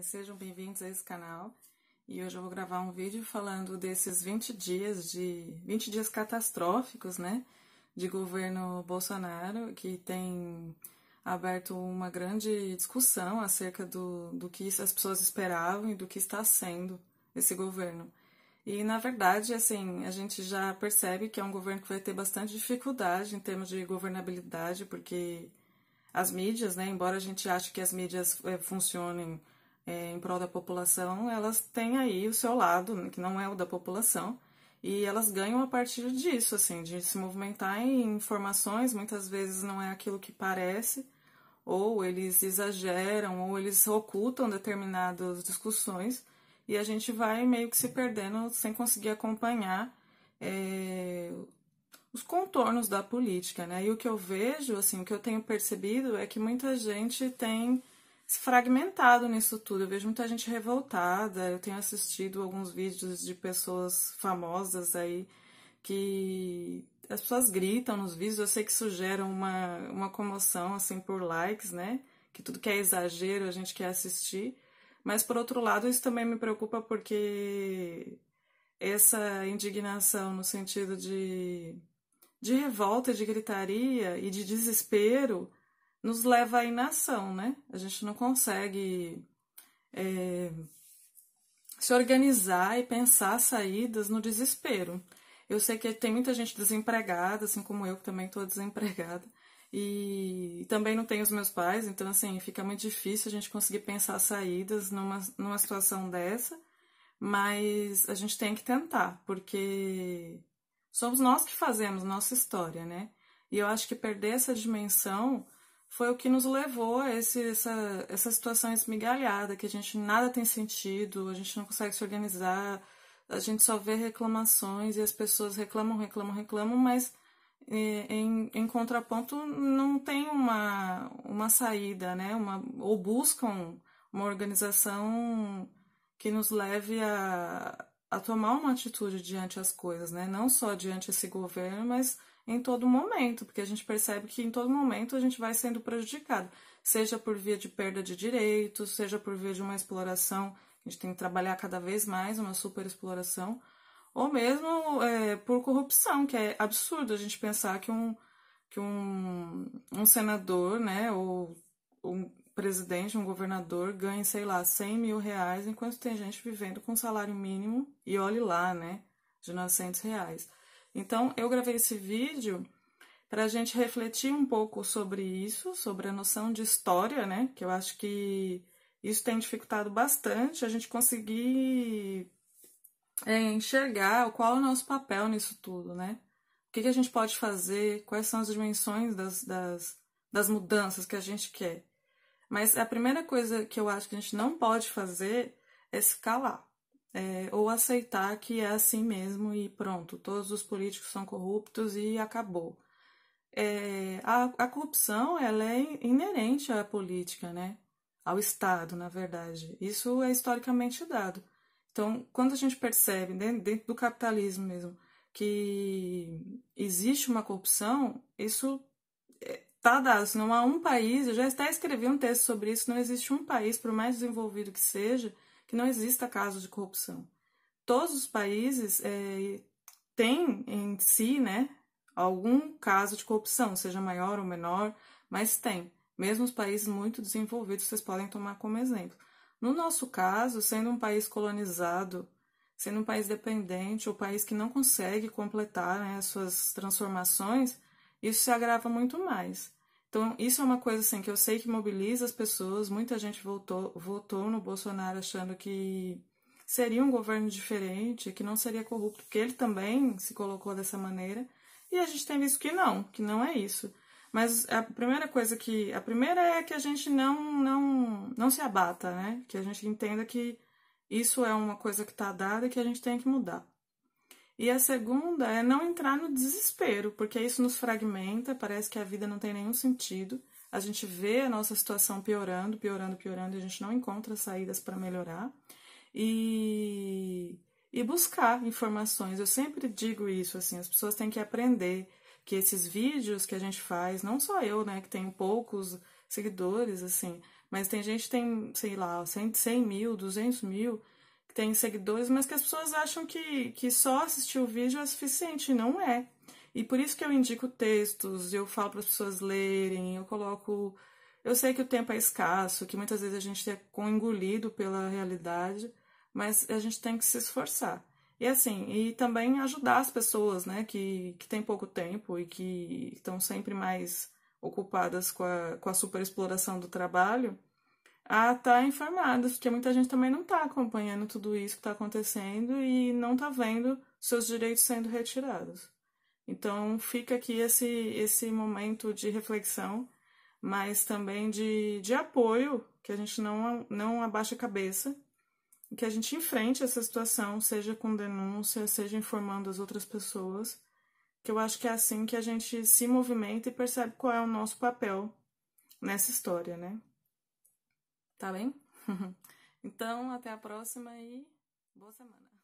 Sejam bem-vindos a esse canal e hoje eu vou gravar um vídeo falando desses 20 dias catastróficos, né, de governo Bolsonaro, que tem aberto uma grande discussão acerca do que as pessoas esperavam e do que está sendo esse governo. E, na verdade, assim, a gente já percebe que é um governo que vai ter bastante dificuldade em termos de governabilidade, porque as mídias, né, embora a gente ache que as mídias funcionem em prol da população, elas têm aí o seu lado, que não é o da população, e elas ganham a partir disso, assim, de se movimentar em informações, muitas vezes não é aquilo que parece, ou eles exageram, ou eles ocultam determinadas discussões, e a gente vai meio que se perdendo sem conseguir acompanhar os contornos da política, né? E o que eu vejo, assim, o que eu tenho percebido é que muita gente tem se fragmentado nisso tudo. Eu vejo muita gente revoltada. Eu tenho assistido alguns vídeos de pessoas famosas aí que as pessoas gritam nos vídeos. Eu sei que isso gera uma comoção, assim, por likes, né? Que tudo que é exagero a gente quer assistir. Mas, por outro lado, isso também me preocupa porque essa indignação no sentido de revolta, de gritaria e de desespero nos leva à inação, né? A gente não consegue se organizar e pensar saídas no desespero. Eu sei que tem muita gente desempregada, assim como eu, que também estou desempregada, e também não tenho os meus pais, então, assim, fica muito difícil a gente conseguir pensar saídas numa situação dessa, mas a gente tem que tentar, porque somos nós que fazemos nossa história, né? E eu acho que perder essa dimensão foi o que nos levou a essa situação esmigalhada, que a gente nada tem sentido, a gente não consegue se organizar, a gente só vê reclamações e as pessoas reclamam, mas em contraponto não tem uma saída, né? Ou buscam uma organização que nos leve a tomar uma atitude diante as coisas, né? Não só diante esse governo, mas em todo momento, porque a gente percebe que em todo momento a gente vai sendo prejudicado, seja por via de perda de direitos, seja por via de uma exploração, a gente tem que trabalhar cada vez mais, uma superexploração, ou mesmo por corrupção, que é absurdo a gente pensar que um senador, né, ou um presidente, um governador ganhe, sei lá, 100 mil reais, enquanto tem gente vivendo com salário mínimo, e olhe lá, né, de 900 reais. Então, eu gravei esse vídeo para a gente refletir um pouco sobre isso, sobre a noção de história, né, que eu acho que isso tem dificultado bastante, a gente conseguir enxergar qual é o nosso papel nisso tudo, né? O que a gente pode fazer, quais são as dimensões das mudanças que a gente quer. Mas a primeira coisa que eu acho que a gente não pode fazer é se calar. Ou aceitar que é assim mesmo e pronto, todos os políticos são corruptos e acabou. A corrupção, ela é inerente à política, né? Ao Estado, na verdade. Isso é historicamente dado. Então, quando a gente percebe, dentro do capitalismo mesmo, que existe uma corrupção, isso tá dado. Se não há um país, eu já até escrevi um texto sobre isso, não existe um país, por mais desenvolvido que seja, que não exista casos de corrupção. Todos os países têm em si, né, algum caso de corrupção, seja maior ou menor, mas tem. Mesmo os países muito desenvolvidos, vocês podem tomar como exemplo. No nosso caso, sendo um país colonizado, sendo um país dependente, ou país que não consegue completar, né, as suas transformações, isso se agrava muito mais. Então, isso é uma coisa assim, que eu sei que mobiliza as pessoas. Muita gente votou no Bolsonaro achando que seria um governo diferente, que não seria corrupto, porque ele também se colocou dessa maneira. E a gente tem visto que não é isso. Mas a primeira é que a gente não se abata, né? Que a gente entenda que isso é uma coisa que está dada e que a gente tem que mudar. E a segunda é não entrar no desespero, porque isso nos fragmenta, parece que a vida não tem nenhum sentido. A gente vê a nossa situação piorando, e a gente não encontra saídas para melhorar. E buscar informações. Eu sempre digo isso, assim, as pessoas têm que aprender que esses vídeos que a gente faz, não só eu, né, que tenho poucos seguidores, assim, Mas tem gente que tem, sei lá, 100 mil, 200 mil, que tem seguidores, mas que as pessoas acham que só assistir o vídeo é suficiente, e não é. E por isso que eu indico textos, eu falo para as pessoas lerem, eu coloco. Eu sei que o tempo é escasso, que muitas vezes a gente é engolido pela realidade, mas a gente tem que se esforçar. E assim, e também ajudar as pessoas, né, que têm pouco tempo e que estão sempre mais ocupadas com a superexploração do trabalho, a estar informadas, porque muita gente também não está acompanhando tudo isso que está acontecendo e não está vendo seus direitos sendo retirados. Então fica aqui esse momento de reflexão, mas também de apoio, que a gente não abaixe a cabeça, que a gente enfrente essa situação, seja com denúncia, seja informando as outras pessoas, que eu acho que é assim que a gente se movimenta e percebe qual é o nosso papel nessa história, né? Tá bem? Então, até a próxima e boa semana.